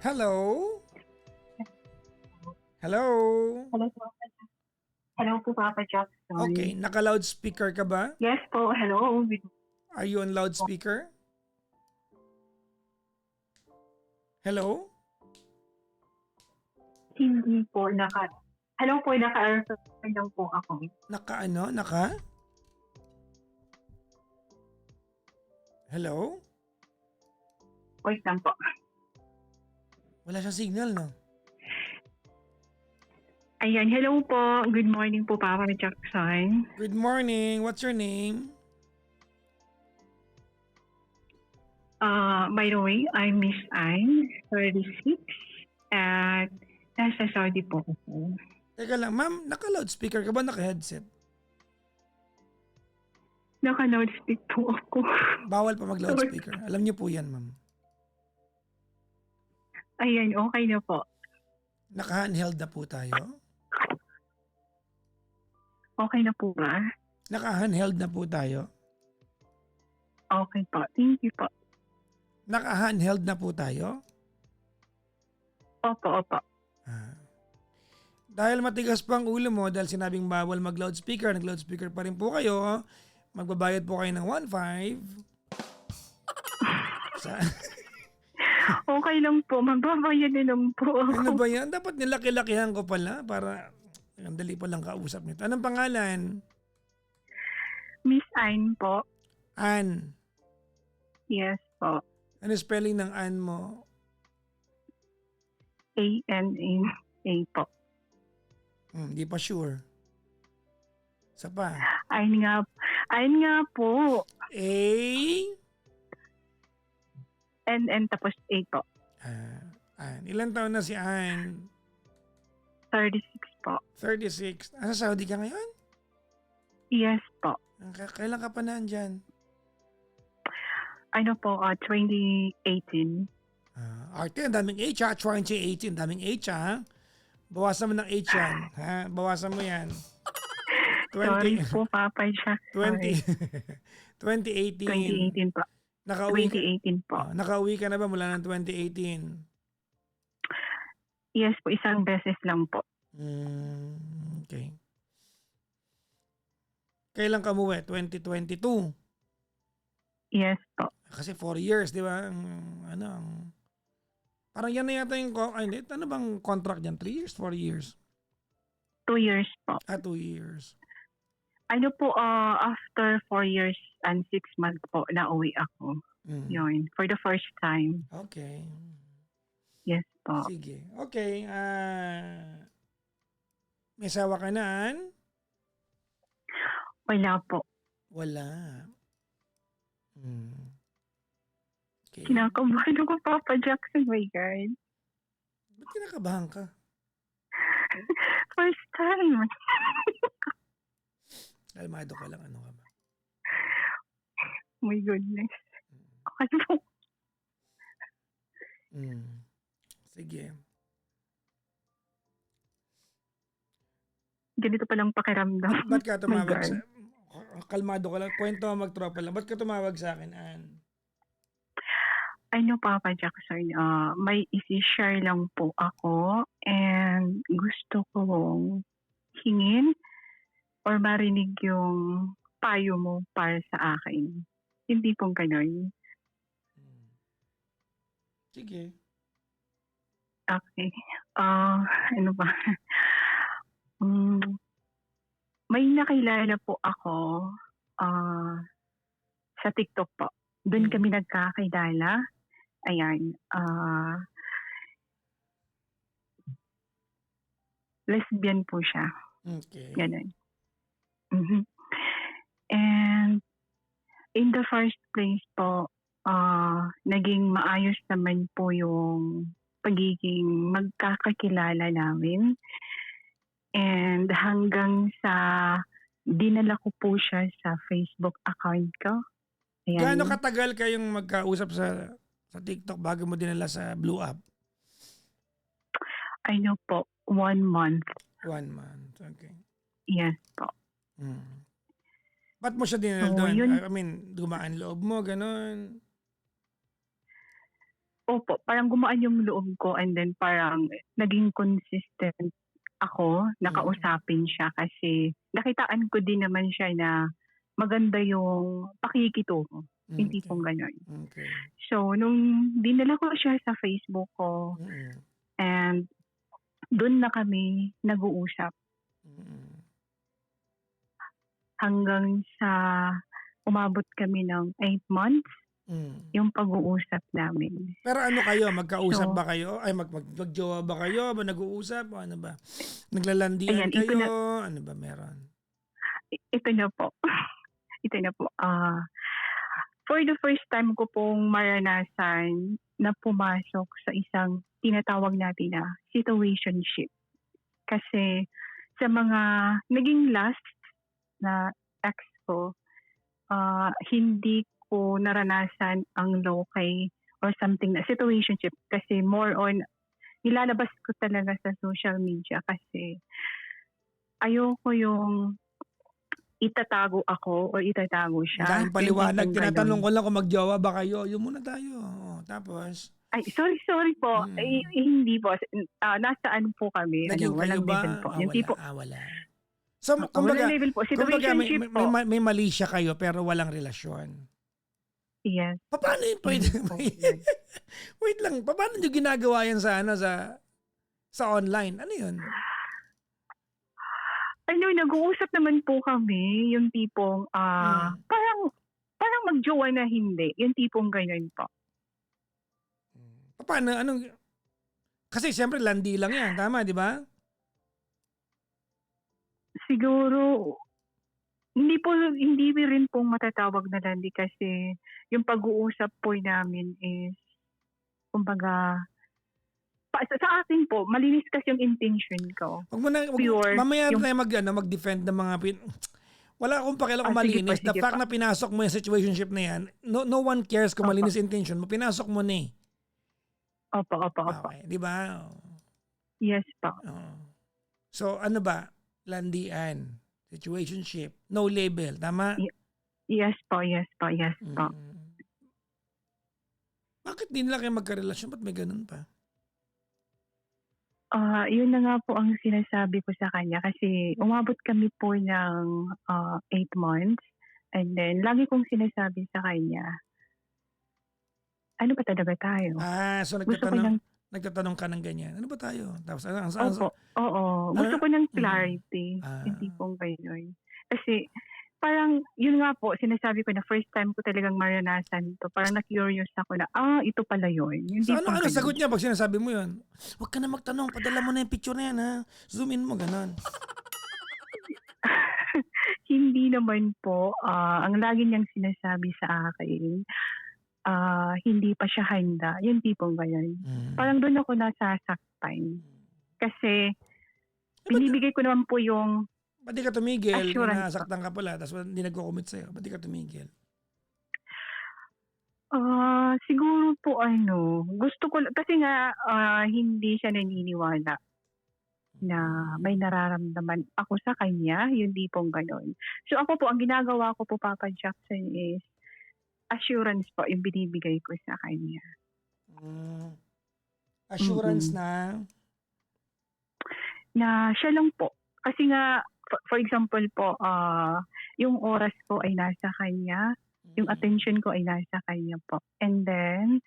Hello? Hello? Hello po. Hello po, Papa Okay, Jackson. naka-loudspeaker ka ba? Yes po, hello. Are you on loudspeaker? Hello? Hindi po, hello po, naka-answer lang po ako. Naka-ano? Naka? Hello? Wait lang po. Wala siyang signal, no? Ayan, hello po. Good morning po, Papa Jackson. Good morning. What's your name? By the way, I'm Miss Anne, 36, at nasa Saudi po ako. Teka lang, ma'am, naka-loudspeaker ka ba? Naka-headset? Naka-loudspeak po ako. Bawal pa mag-loudspeaker. Alam niyo po yan, ma'am. Ayan, okay na po. Naka-handheld na po tayo. Okay na po ba? Naka-handheld na po tayo. Okay po. Thank you po. Naka-handheld na po tayo. Opo, opo. Dahil matigas pa ang ulo mo dahil sinabing bawal mag-loudspeaker, nag-loudspeaker pa rin po kayo, magbabayad po kayo ng 1.5. Okay lang po. Magbabayad na lang po ako. Ano ba yan? Dapat nilaki-lakihan ko pala para ang dali pa lang kausap nito. Anong pangalan? Miss Anne po. Ann. Yes po. Ano spelling ng Ann mo? A-N-A po. Hindi pa sure. Isa pa. Ayun nga po. A? N tapos A po. Ann. Ilan taon na si Ann? 36 po. 36. Nasa Saudi ka ngayon? Yes po. Kailan ka pa nandyan? Ano po, 2018. Arte, ang daming H ha. 2018, daming H ha. Bawasan mo ng H yan. Ha? Bawasan mo yan. Sorry po, Papa siya. 2018. 2018 po. Nakauwi ka, 2018 po. nakauwi ka na ba mula ng 2018? Yes po, isang beses lang po. Okay. Kailan ka umuwi? 2022? Yes po. Kasi 4 years, di ba? Parang yan na yata yung, hindi, ano bang contract dyan? 3 years, 4 years? 2 years po. 2 years. Ano po, after 4 years and 6 months po, nauwi ako. Yun, for the first time. Okay. Yes po. Sige. Okay. May asawa ka na, Ann? Wala po. Wala. Okay. Kinakabahan ako, Papa Jackson, my God. Ba't kinakabahan ka? First time. Kalmado ka lang. Ano ka ba? My goodness. Okay po. Sige. Ganito palang pakiramdam. Ba't ka tumawag My God. sa... Kalmado ka lang. Kwento mo, magtropa lang. Ba't ka tumawag sa akin, Ann? Ano, Papa Jackson, may isi-share lang po ako and gusto kong hingin or marinig yung payo mo para sa akin. Hindi pong ganun. Sige. Okay. Ano ba? May nakilala po ako sa TikTok po. Doon kami nagkakilala. Ayan. Lesbian po siya. Okay. Ganun. And in the first place po, naging maayos naman po yung pagiging magkakakilala namin. And hanggang sa dinala ko po siya sa Facebook account ko. Ayan. Gaano katagal kayong magkausap sa TikTok bago mo dinala sa Blue App? Ano po, 1 month. 1 month. Okay. Yes po. Ba't mo siya dinala So, doon? yun. I mean, dumaan loob mo, ganon. opo, parang gumaan yung loob ko and then parang naging consistent ako na Mm. kausapin siya kasi nakitaan ko din naman siya na maganda yung pakikitungo, yung Okay. tipong gano'n. Okay. So, nung dinala ko siya sa Facebook ko Mm. and dun na kami nag-uusap Mm. hanggang sa umabot kami ng 8 months Mm. yung pag-uusap namin. Pero ano kayo, magkausap So, ba kayo? Ay, magjowa ba kayo? Ba nag-uusap? O ano ba? Naglalandian ayan, kayo? Ano ba meron? ito na po. Ito na po. For the first time ko pong maranasan na pumasok sa isang tinatawag natin na situationship. Kasi sa mga naging last na ex ko, hindi ko naranasan ang low-key or something na situationship kasi more on nilalabas ko talaga sa social media kasi ayoko yung itatago ako or itatago Ang siya. daming Yung paliwanag. tipong Tinatanong ganon. ko lang kung magjowa ba kayo. Yun muna tayo. O, tapos, Ay, sorry po. Ay, mm. hindi po. Nasaan po kami? Naging kayo Walang level ba? po. Yung tipo, Wala. So, walang kumbaga, level po. kumbaga Situationship po. may mali siya kayo pero walang relasyon. Yes, Paano yun pwede? yun po. Yun. Wait lang, paano nyo ginagawa yan sa, ano, sa online? Ano yun? Nag-uusap naman po kami. Yung tipong, Mm. parang magjowa na hindi. Yung tipong ganyan po. Paano? Anong, kasi siyempre landi lang yan. Tama, di ba? Siguro, hindi rin pong matatawag na landi kasi yung pag-uusap po namin is, kumbaga, sa akin po, malinis kasi yung intention ko. Pure, Mamaya yung, tayo mag-defend ng mga wala akong pakialam kung sige pa, malinis. The sige fact pa. na pinasok mo yung situationship na yan, no one cares kung Opo, malinis intention mo. Pinasok mo na eh. opo. Okay, di ba? Yes po. Oo. So, ano ba? Landian. Situationship. No label. Tama? Yes po. Mm. Bakit di nila kayo magkarelasyon? Ba't may ganun pa? Yun na nga po ang sinasabi ko sa kanya kasi umabot kami po ng 8 months and then lagi kong sinasabi sa kanya, ano ba talaga tayo? So Gusto ko ng, nagtatanong ka ng ganyan. Ano ba tayo? Tapos, opo, oo, ano, gusto ko ng mm. clarity, Ah, hindi pong gano'n. Kasi parang yun nga po, sinasabi ko na first time ko talagang maranasan to. Parang na-curious ako na, ito pala yun. so Hindi pong ano gano'n. sagot niya pag sinasabi mo yun? Huwag ka na magtanong, padala mo na yung picture na yan ha. Zoom in mo, ganon. Hindi naman po. Ang lagi niyang sinasabi sa akin, hindi pa siya handa. Yung tipong ganyan. Mm. Parang doon ako nasasaktan. Kasi Ba't binibigay ko naman po yung di ka tumigil? Kung assurance po. nasaktan ka pala, tapos hindi nagko-commit sa'yo, ba't di ka tumigil? Siguro po gusto ko kasi nga hindi siya naniniwala na may nararamdaman ako sa kanya, yung tipong gano'n. So ako po, ang ginagawa ko po, Papa Jackson, is assurance po yung binibigay ko sa kanya. Mm. Assurance na siya lang po. Kasi nga, for example po, yung oras ko ay nasa kanya, yung attention ko ay nasa kanya po. And then,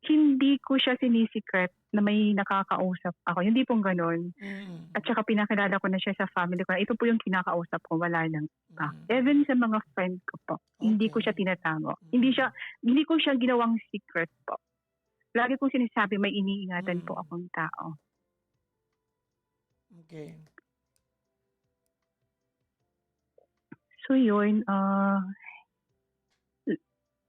hindi ko siya sinisikret na may nakakausap ako. Hindi pong ganun. At saka pinakilala ko na siya sa family ko. Ito po yung kinakausap ko, wala lang pa. Even sa mga friend ko po, hindi ko siya tinatago. Hindi ko siya ginawang secret po. Lagi kong sinasabi, may iniingatan po akong tao. Okay. So yun,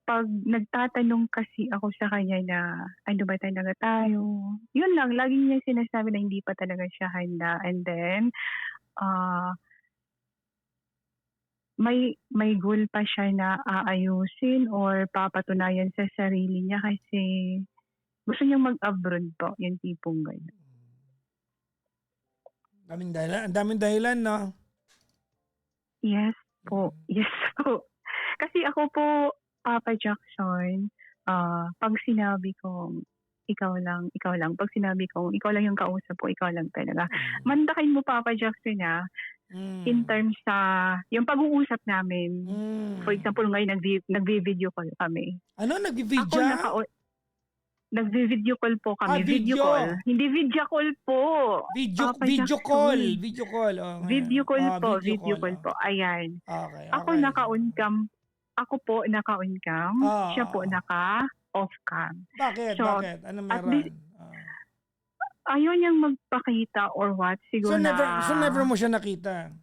pag nagtatanong kasi ako sa kanya na ano ba talaga tayo, yun lang, laging niya sinasabi na hindi pa talaga siya handa. And then, may goal pa siya na aayusin or papatunayan sa sarili niya kasi gusto niyang mag-abroad po, yung tipong gano'n. Ang daming dahilan, no? Yes po. Kasi ako po, Papa Jackson, 'pag sinabi kong ikaw lang, 'pag sinabi kong ikaw lang yung kausap ko, ikaw lang talaga. Hmm. Mantakin mo Papa Jackson, in Hmm. terms sa yung pag-uusap namin. For Hmm. example, ngayon nagvi-video call kami. Ano, Ako nagvi-vidya? nagvi-video call po kami, video call. Video. Hindi video call po, Video Papa video call, Jackson. video call, oo nga. Video Video call, call oh. po, ayan. Okey, Ako okey. naka-on cam, ako po naka-on cam, siya po Oo. naka-off cam. Bakit, So, bakit? Anong at meron? least Oo. ayaw niyang magpakita or what, So siguro na never mo siya nakita?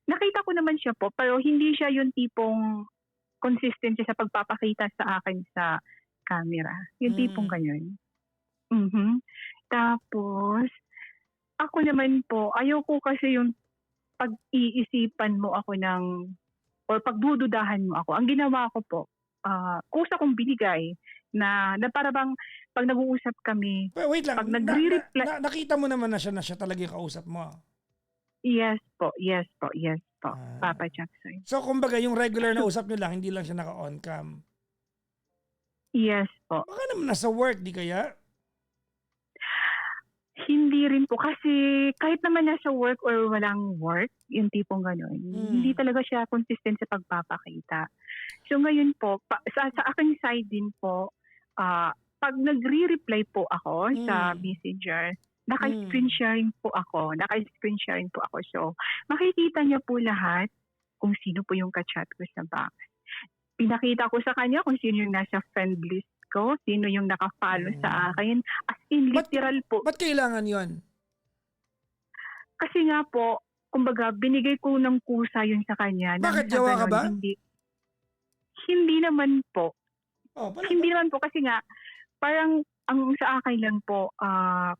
nakita ko naman siya po, pero hindi siya yung tipong consistent siya sa pagpapakita sa akin sa camera, yung tipong Hmm. gano'n. Mhm. Tapos, ako naman po, ayoko kasi yung pag-iisipan mo ako ng or pagdududahan mo ako. Ang ginawa ko po, kusa kong binigay na para bang 'pag nag-uusap kami, Wait lang, 'pag nagre-reply. nakita mo naman na siya talaga yung kausap mo? Yes po, yes po, yes po, Ah. Papa Jackson. So kumbaga yung regular na So, usap niyo lang, hindi lang siya naka-on cam? yes po. Baka naman nasa work, 'di kaya? Hindi rin po kasi kahit naman nasa work or walang work, yung tipong gano'n, hindi Hmm. talaga siya consistent sa pagpapakita. So ngayon po, sa aking side din po, 'pag nagre-reply po ako sa Hmm. Messenger, Hmm. naka-screen sharing po ako. So, makikita niya po lahat kung sino po yung ka-chat ko sa box. Pinakita ko sa kanya kung sino yung nasa friend list ko, sino yung naka-follow sa Hmm. akin, as in Ba't literal po. ba't kailangan 'yon? Kasi nga po, kumbaga binigay ko ng kusa yun sa kanya nang Bakit, sa jowa ka gano'n ba? hindi naman po. Oh, Hindi naman po kasi nga parang ang sa akin lang po,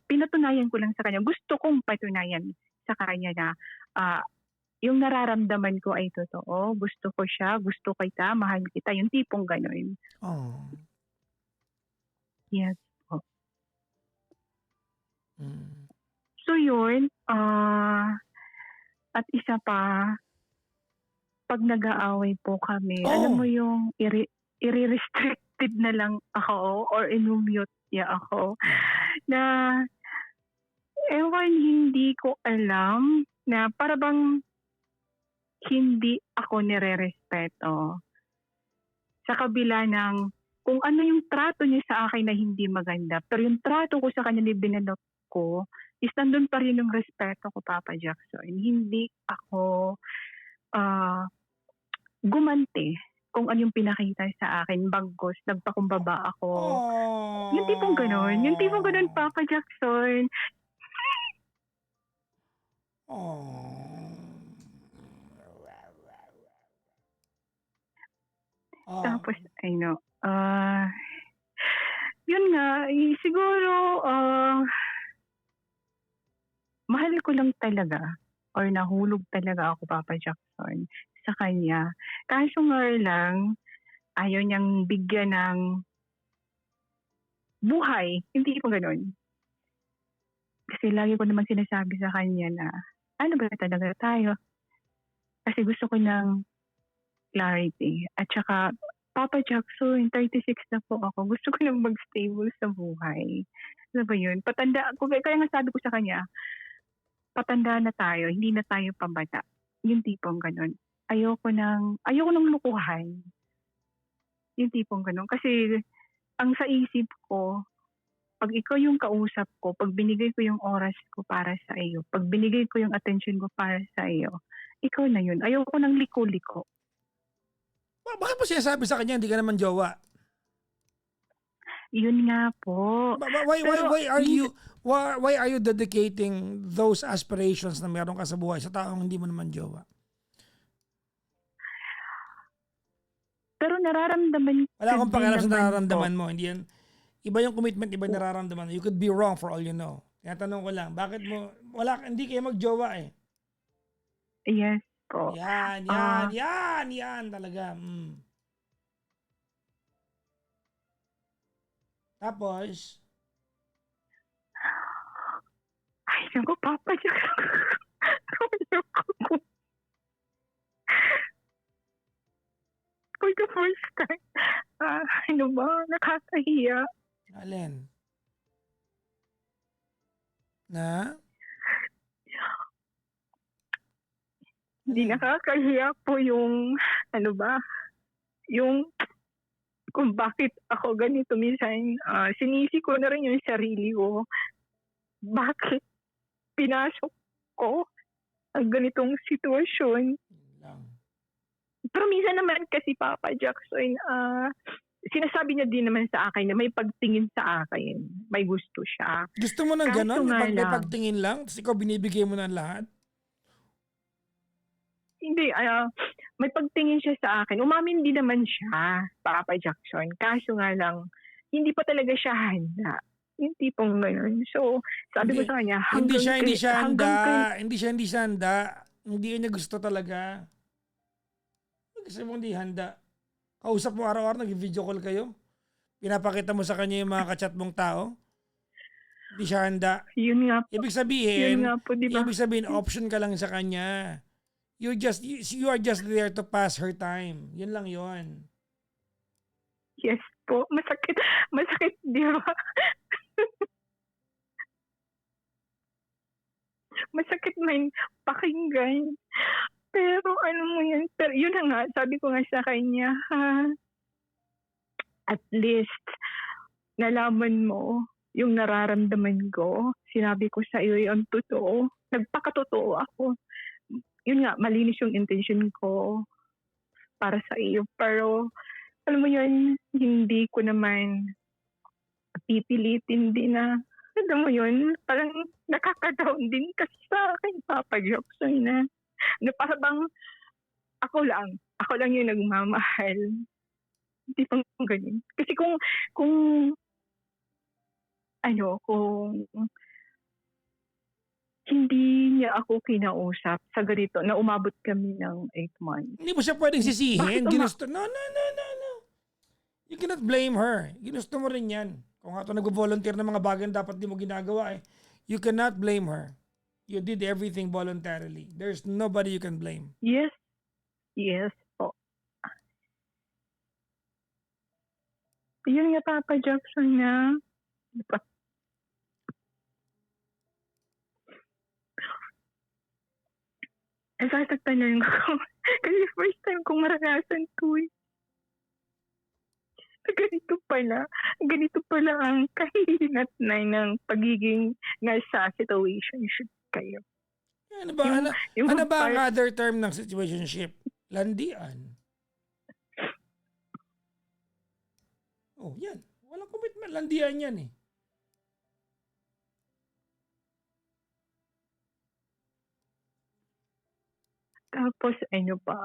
pinatunayan ko lang sa kanya, gusto kong patunayan sa kanya na, ah, yung nararamdaman ko ay totoo, gusto ko siya, gusto kita, mahal kita, yung tipong gano'n. Oh. Yes po. Hmm. So yun, at isa pa, 'pag nag-aaway po kami, alam mo Oh! yung ire-restricted na lang ako or imu-mute niya ako Hmm. na ewan, hindi ko alam na para bang hindi ako nirerespeto. Sa kabila ng kung ano yung trato niya sa akin na hindi maganda, pero yung trato ko sa kanya na ibinalot ko is nandun pa rin yung respeto ko, Papa Jackson. Hindi ako gumanti kung ano yung pinakita sa akin, bagkus nagpakumbaba ako. Yung tipong gano'n, Oh. Papa Jackson. Oh. Oh. Tapos ano, yun nga, siguro, mahal ko lang talaga or nahulog talaga ako, Papa Jackson, sa kanya. Kaso nga lang, ayaw niyang bigyan ng buhay, hindi po gano'n. Kasi lagi ko naman sinasabi sa kanya na, ano ba talaga tayo? Kasi gusto ko ng clarity. At saka, Papa Jackson, 36 na po ako. Gusto ko lang mag-stable sa buhay. Ano ba yun? Patanda, kaya nga sabi ko sa kanya, patanda na tayo, hindi na tayo pabata. Yung tipong ganun. Ayoko ng lukuhan. Yung tipong ganun. Kasi, ang sa isip ko, pag ikaw yung kausap ko, pag binigay ko yung oras ko para sa iyo, pag binigay ko yung attention ko para sa iyo, ikaw na yun. Ayoko ng liko-liko. Bakit mo sinasabi sa kanya hindi ka naman jowa? Yun nga po. Pero, Why are you dedicating those aspirations na meron ka sa buhay sa taong hindi mo naman jowa? pero nararamdaman Wala ko akong din pakialam sa naman po. nararamdaman mo. Hindi yan, iba yung commitment, iba yung nararamdaman mo. You could be wrong for all you know. Tinatanong ko lang, bakit mo, hindi kayo magjowa eh. Yes po. Yan talaga. Tapos, Ay, naku, Papa Jackson. Ayoko. for the first time, ano ba, nakakahiya. Alin? Na? Hindi Alin? nakakahiya po yung, ano ba, yung kung bakit ako ganito minsan, sinisi ko na rin yung sarili ko. Bakit pinasok ko ang ganitong sitwasyon? Yun lang. Pero minsan naman kasi Papa Jackson, sinasabi niya din naman sa akin na may pagtingin sa akin. May gusto siya. Gusto mo ng Kaso ganon? nga May lang, pagtingin lang? Tapos ikaw binibigay mo ng lahat? hindi, may pagtingin siya sa akin. Umamin din naman siya, Papa Jackson. Kaso nga lang, hindi pa talaga siya handa. Yung tipong gano'n. So, sabi ko Hindi, sa kanya, hindi siya handa. hanggang Hindi siya handa. Hindi niya gusto talaga. Kasi mo hindi handa. Kausap mo araw-araw, nag-video call kayo. Pinapakita mo sa kanya yung mga kachat mong tao. Hindi siya handa. yun nga, Ibig yun sabihin, nga po, di ba? option ka lang sa kanya. You are just there to pass her time. Yun lang yun. Yes po. Masakit, di ba? Masakit man pakinggan. Pero ano mo yan, pero yun na nga, sabi ko nga sa kanya, at least, nalaman mo yung nararamdaman ko. Sinabi ko sa iyo yung totoo. Nagpakatotoo ako. Yun nga, malinis yung intention ko para sa iyo. Pero, alam mo yun, hindi ko naman pipilitin din na, alam mo yun, parang nakaka-down din kasi sa akin, Papa Jackson, na parang bang ako lang yung nagmamahal. Hindi pang ganun. Kasi kung hindi niya ako kinausap sa ganito, na umabot kami ng 8 months. Hindi mo siya pwedeng sisihin. Bakit No, no, no, no, no. You cannot blame her. Ginusto mo rin yan. Kung nga ito nag-volunteer ng mga bagay na dapat di mo ginagawa you cannot blame her. You did everything voluntarily. There's nobody you can blame. Yes. Yes po. Yun nga, Papa Jackson, na nasasaktan na ako. Kasi first time kong maranasan to eh. Ganito pala ang kahihinatnan ng pagiging nasa situationship kayo. Ano ba, ano ba ang part- other term ng situationship? Landian. Oh, yan. Walang commitment. Landian yan eh. Tapos ano pa,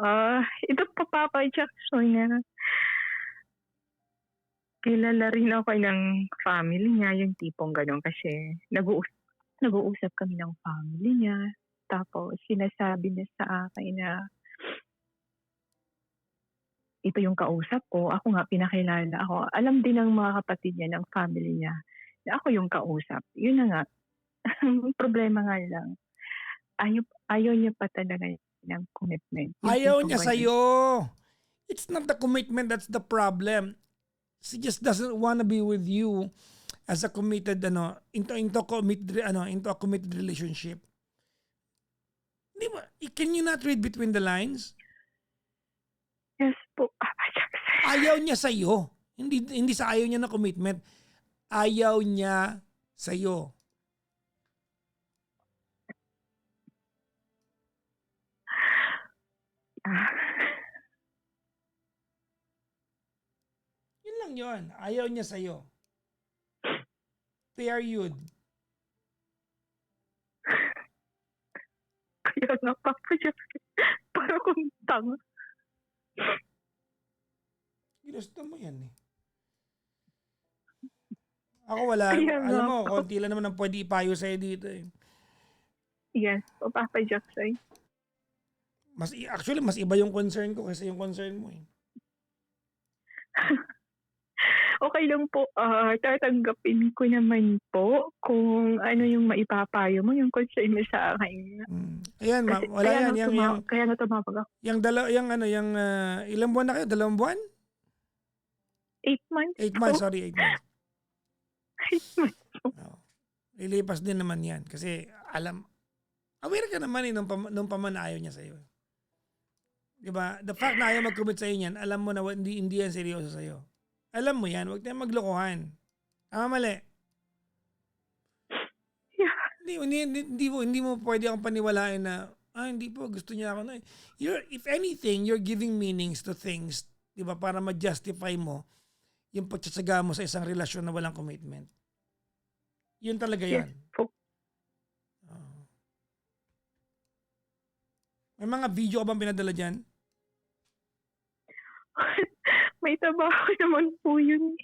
ito pa Papa Jackson na kilala rin ako ng family niya, yung tipong gano'n kasi nag-uusap kami ng family niya. Tapos sinasabi niya sa akin na ito yung kausap ko. Ako nga, pinakilala ako. Alam din ng mga kapatid niya, ng family niya, na ako yung kausap. Yun na nga. Problema nga lang. Ayaw niya pa talaga ng commitment. Ayaw niya sa'yo. It's not the commitment that's the problem. She just doesn't want to be with you as a committed into a committed relationship. Di ba? Can you not read between the lines? Yes po, Papa Jackson. Ayaw niya sa'yo. Hindi sa ayaw niya na commitment. Ayaw niya sa'yo. Yun lang yun. Ayaw niya sa'yo. Period. Kaya nga, Papa Jackson, para kong tanga. Ginusto mo yan eh. Ako wala. Kaya nga Alam mo, po. konti lang naman ang pwede ipayo sa'yo dito eh. Yes po, Papa Jackson. Actually, mas iba yung concern ko kaysa yung concern mo eh. Okay lang po, tatanggapin ko naman po kung ano yung maipapayo mo, yung concern mo sa akin. Ayan, Kasi wala yan. kaya na tumawag ako. Ilang buwan na kayo? 2 buwan? 8 months 8 po. months, sorry, 8 months. 8 months po. Oo. Lilipas din naman yan. Kasi aware ka naman nung pa man ayaw niya sa'yo. Diba? The fact na ayaw mag-commit sa'yo niyan, alam mo na hindi yan seryoso sa'yo. Alam mo yan, huwag tayong maglokohan. Tama, mali. Yeah. Hindi mo pwede akong paniwalain na, hindi po, gusto niya ako. If anything, you're giving meanings to things, diba, para ma-justify mo yung pagtsatsaga mo sa isang relasyon na walang commitment. Yun talaga yan. Yes po. May mga video ka bang pinadala dyan? May trabaho naman po yun.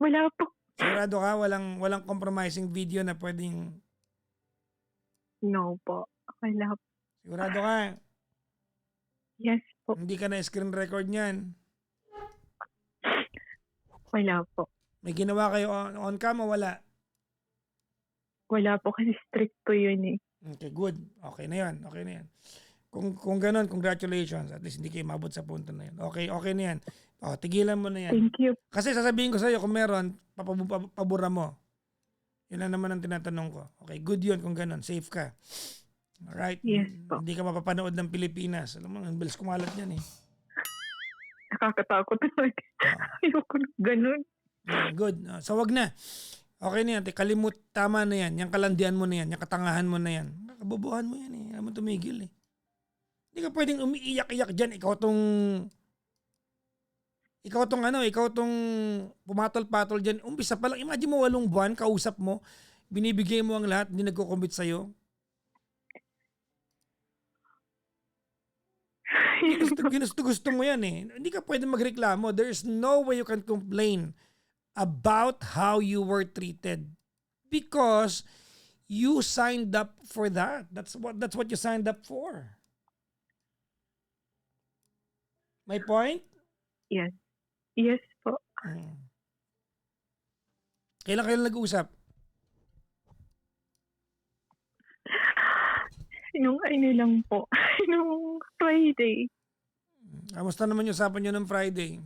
Wala po. Sigurado ka, walang compromising video na pwedeng... No po. Wala po. Sigurado ka, Yes po. hindi ka na screen record niyan. Wala po. May ginawa kayo on cam o wala? Wala po kasi strict po yun eh. Okay, good. Okay na yan. Kung ganun, congratulations. At least hindi kayo mabot sa punto na yan. Okay na yan. Tigilan mo na yan. Thank you. Kasi sasabihin ko sa'yo, kung meron, pabura mo. Yun lang naman ang tinatanong ko. Okay, good yun kung ganun. Safe ka. Alright? Yes po. Hindi ka mapapanood ng Pilipinas. Alam mo, ang bilis kumalat yan eh. Nakakatakot talaga. Ayoko na ganun. Good. So wag na. Okay na yan. Tama na yan. Yung kalandian mo na yan. Yung katangahan mo na yan. Kabobohan mo yan eh. Alam mo tumigil eh. Hindi ka pwedeng umiiyak-iyak dyan. Ikaw tong pumatol-patol dyan. Umpisa pa lang. Imagine mo 8 buwan, kausap mo. Binibigay mo ang lahat. Hindi nagko-commit sa'yo. Gusto mo yan eh. Hindi ka pwedeng magreklamo. There's no way you can complain about how you were treated because you signed up for that. That's what you signed up for. My point? Yes. Yes po. Kailan nag-uusap? Nung lang po. Nung Friday. Kamusta naman yung usapan nyo ng Friday?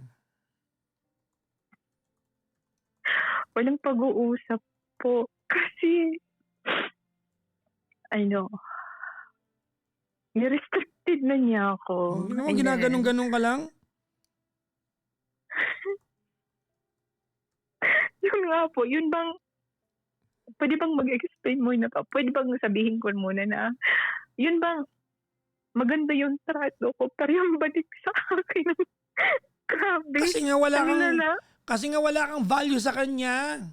Walang pag-uusap po. Kasi, nirestricted na niya ako. Hindi mo ginaganong-ganong ka lang? Yun nga po, yun bang, pwede bang mag-explain muna pa? Pwede bang sabihin ko muna na, yun bang, maganda yung trato ko, pero yung balik sa akin, grabe. Kasi nga wala kang value sa kanya.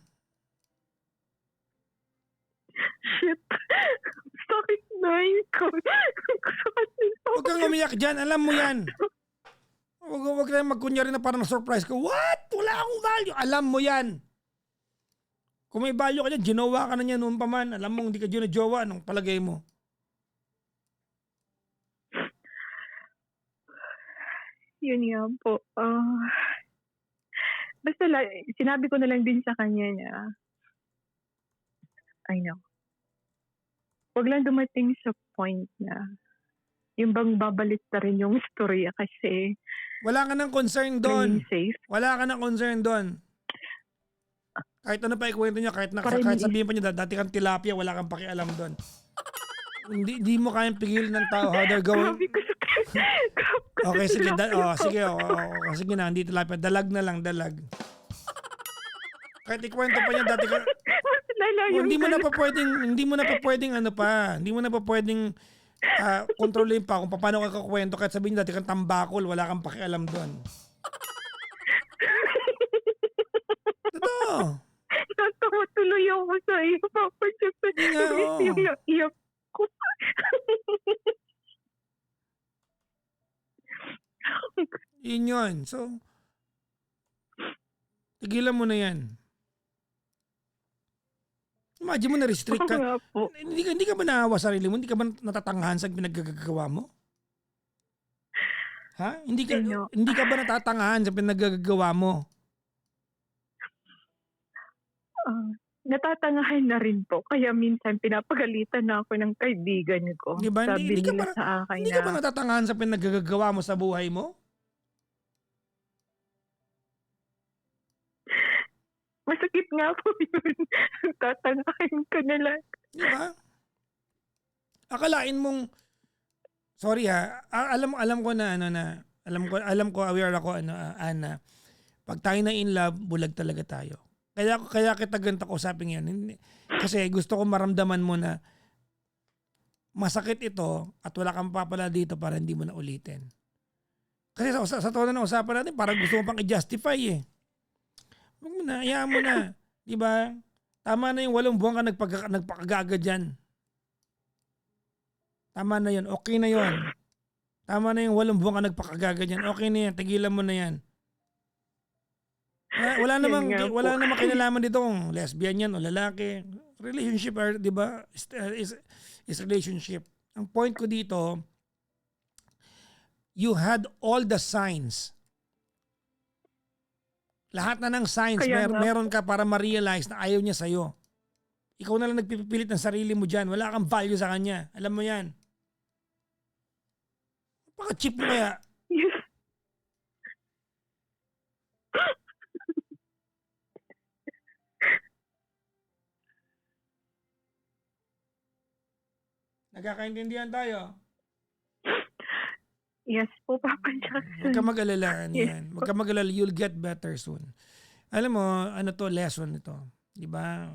Shit. Sakit na yun. Huwag kang umiyak dyan. Alam mo yan. Huwag tayong magkunyari na parang surprise ko. What? Wala akong value. Alam mo yan. Kung may value ka dyan, ginawa ka na niya noon pa man. Alam mo, hindi ka ginajowa. Anong palagay mo? Yun nga po. Basta sinabi ko na lang din sa kanya na, wag lang dumating sa point na yung bang babalik na rin yung storya kasi wala ka ng concern doon. Safe. Wala ka ng concern doon. Kahit ano pa ikwento niya, kahit sabihin pa niya, dati kang tilapia, wala kang pakialam doon. Hindi mo kayang pigilan ng tao how they're going. Okay, sige. Sige na, hindi tilapia. Dalag na lang, dalag. Kahit ikwento pa niya, dati ka... hindi mo na pa pwedeng kontrolin pa kung paano ka kakwento kahit sabihin niya dati kang tambakol, wala kang pakialam doon. Totoo. Natawa tuloy ako sa iyo, Papa Jose. Yung naiyak ko. Yun. So, tigilan mo na yan. Imagine mo na-restrict ka. Hindi ka ba naawa sa sarili mo? Hindi ka ba natatanghahan sa pinaggagawa mo? Ha? Hindi ka Ano, hindi ka ba natatangahan sa pinagagagawa mo? ah, natatangahan na rin po. Kaya minsan pinapagalitan na ako ng kaibigan ko. 'Di ba? Hindi, Sabi hindi ka nila ba sa akin hindi ka ba na, natatangahan sa pinagagagawa mo sa buhay mo? masakit nga po yun. Tatangahan ko na lang. 'Di ba? Akalain mong sorry ha, alam ko na ano na alam ko aware ako ano Ana, pag tayo na in love, bulag talaga tayo. Kaya kita ganito kausapin ngayon. Kasi gusto ko maramdaman mo na masakit ito at wala kang papala dito para hindi mo na ulitin. Kasi sa tono ng usapan natin, parang gusto mo pang i-justify eh. Huwag mo na, hayaan mo na. Di ba? Tama na yung 8 buwan ka nagpakagaga dyan. Tama na yun. Okay na yun. Tama na yung 8 buwan ka nagpakagaga dyan. Okay na yan. Tigilan mo na yan. Wala Yan nga po. namang kinalaman dito kung lesbian yan o lalaki. Relationship, di ba? Is relationship. Ang point ko dito, you had all the signs. Lahat na ng signs Kaya nga meron ka para ma-realize na ayaw niya sa'yo. Ikaw na lang nagpipilit ng sarili mo dyan. Wala kang value sa kanya. Alam mo yan. Paka-cheap mo kaya. Yes. Nagkakaintindihan tayo. Yes po, Papa Huwag Jackson. ka mag-alala. Yes Yan. po. Huwag ka mag-alala. You'll get better soon. Alam mo, ano to, lesson ito. Di ba?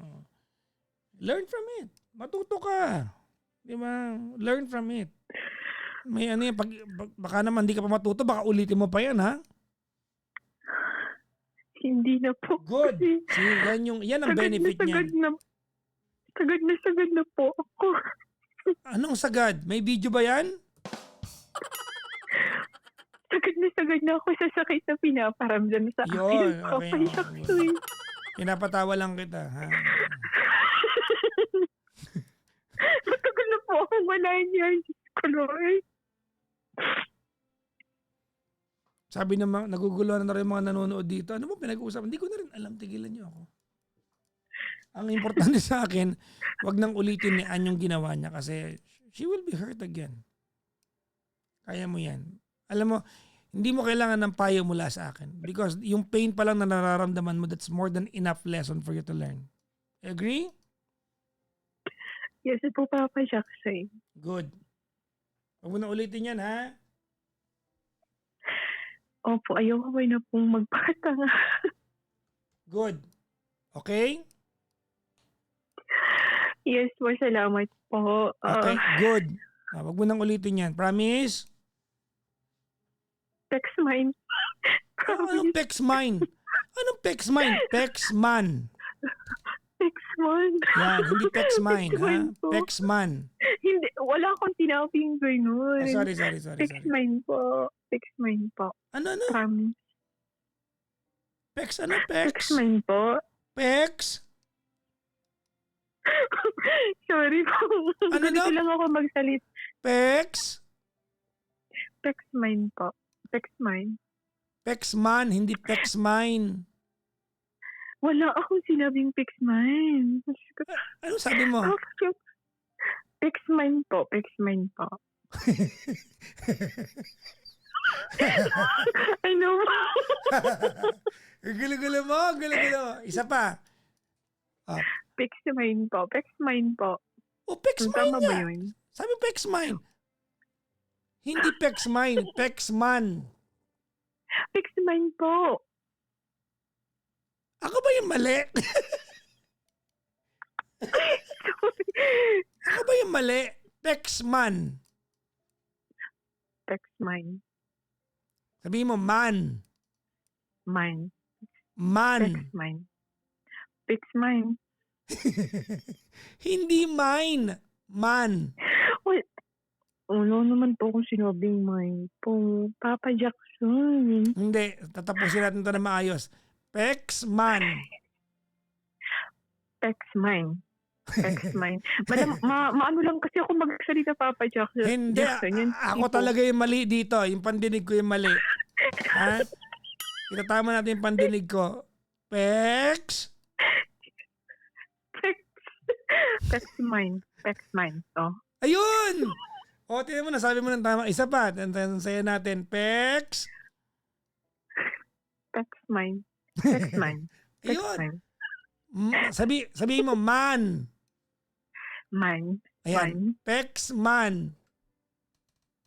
Learn from it. Matuto ka. Di ba? Learn from it. May ano yan, baka naman di ka pa matuto, baka ulitin mo pa yan, ha? Hindi na po. Good. Kasi See, yan ang benefit niyan. Sagad na po ako. Anong sagad? May video ba yan? Sagad na ako sa sakit na pinaparamdam sa akin. Yun, Papa okay. Jackson. Pinapatawa lang kita, ha? Matagal na po akong wala niyan. Lord. Sabi naman, naguguluhan na rin mga nanonood dito. Ano mo pinag-uusapan? Hindi ko na rin alam. Tigilan niyo ako. Ang importante sa akin, wag nang ulitin ni Ann yung ginawa niya kasi she will be hurt again. Kaya mo yan. Alam mo, hindi mo kailangan ng payo mula sa akin because yung pain pa lang na nararamdaman mo, that's more than enough lesson for you to learn. Agree? Yes po, Papa Jackson. Good. Huwag mo na ulitin yan, ha? Opo, ayoko ba na pong magpatanga. Good. Okay? Yes po, salamat po. Okay, good. Huwag mo nang ulitin yan. Promise? Text mine. Anong pex mine? Anong pex mine? Pex man. Text mine. Yan, hindi pex mine, ha? Pex man. Hindi, wala akong tinaping ganun. Sorry. Text mine po. Text mine po. Ano? Promise. Pex, ano Text pex? mine po. Pex? Sorry po. Ano daw? Ganito lang ako magsalit. Pex? Text mine po. Text mine. Pex man, hindi pex mine. Wala akong sinabing text mine. Ano sabi mo? Text mine po. Text mine po. I know. Gulo-gulo mo. Isa pa. Text mine po. Text mine po. O, pex mine Tama ba nga. yun? Sabi pex mine. Hindi pex mine, pex man. Text mine po. Ako ba yung mali? Sorry. Ako ba yung mali? Pex man. Text mine. Sabihin mo, man. Mine. Man. Text mine. Text mine. Hindi mine. Man. Wala naman po akong sinabing mine po. Papa Jackson. Hindi. Tatapusin natin ito na maayos. Pex man. Text mine. Text mine. Maano lang kasi ako magsalita, Papa Jackson. Hindi, ako talaga yung mali dito. Yung pandinig ko yung mali. Ha? Itatama natin yung pandinig ko. Pex? Text mine. Text mine. Oh. Ayun! O, tingnan mo, nasabi mo ng tama. Isa pa. Sayo natin. Pex? Text mine. Text mine. Text Ayun. mine. Sabihin mo, man. Mine. Ayan. Mine. Pex man.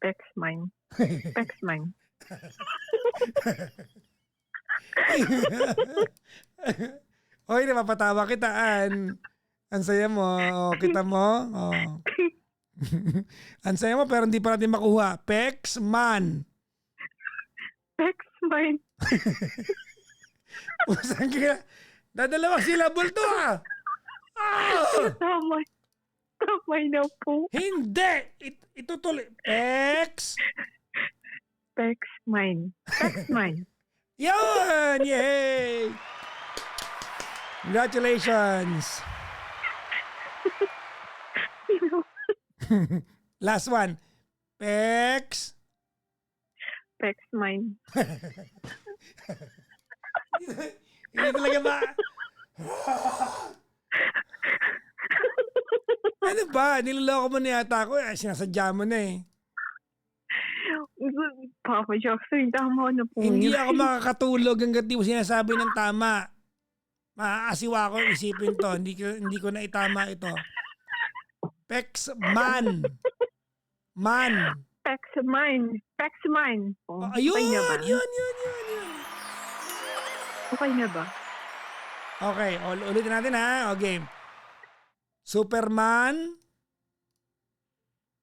Text mine. Text mine. Oy, napapatawa kita, An. Ang saya mo. O, kita mo. O. Ang saya mo, pero hindi pa natin makuha. Pex man. Text mine. Saan kaya? Dadalawang syllable to, ah! Tama. Tama na po. Hindi! Ito tuloy. Pex. Text mine. Text mine. Yun! Yay! Congratulations! Last one. Pex. Text mine. Hindi talaga ba? Ano ba? Niloloko mo na yata ako. Sinasadya mo na eh. Papa Jackson, tama na po. Hindi yun. ako makakatulog hanggat di mo sinasabi ng tama. Maaasiwa ko isipin to. Hindi ko na itama ito. Pex man. Man. Text mine. Text mine. Oh, Ayun! okay na ba? Yun. Okay na ba? Okay, ulitin natin ha. O, game. Superman.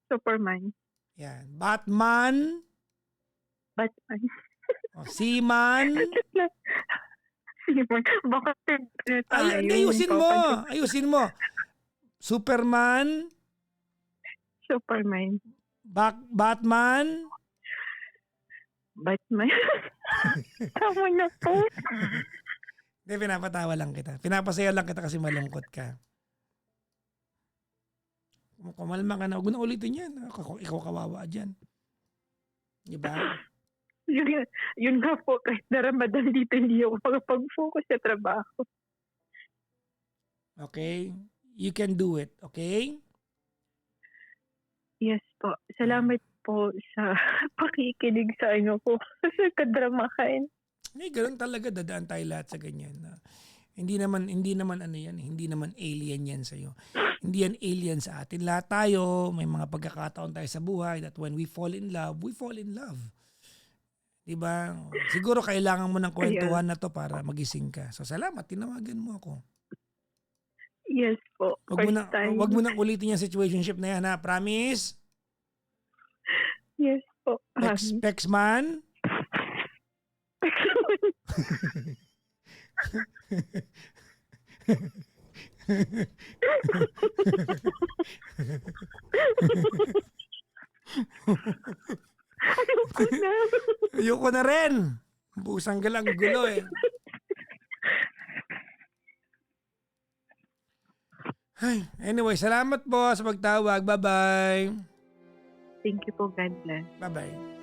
Superman. Yan. Batman. Batman. O, Seaman. Seaman. Bakit tayo? Ayusin mo. Superman. Superman. Batman. Batman. Tama na po. Hindi, pinapatawa lang kita. Pinapasaya lang kita kasi malungkot ka. Kumalma ka na. Huwag mo na ulitin yan. Ikaw kawawa dyan. Diba? Yun nga po, kahit na Ramadan dito, hindi ako makapag-focus sa trabaho. Okay? You can do it. Okay? Yes po. Salamat po sa pakikinig sa inyo po. Sa kadramahan. Ganun talaga, dadaan tayo lahat sa ganyan. Hindi naman ano yan, hindi naman alien yan sa'yo. Hindi yan alien sa atin. Lahat tayo, may mga pagkakataon tayo sa buhay that when we fall in love, we fall in love. Diba? Siguro kailangan mo ng kwentuhan na to para magising ka. So salamat, tinawagan mo ako. Yes po. Wag mo nang ulitin yung situationship na yan, ha? Promise? Yes po. Pex man? Ayoko na rin. Busang galang gulo eh. Anyway, salamat po sa pagtawag. Bye-bye. Thank you po. God bless. Bye-bye.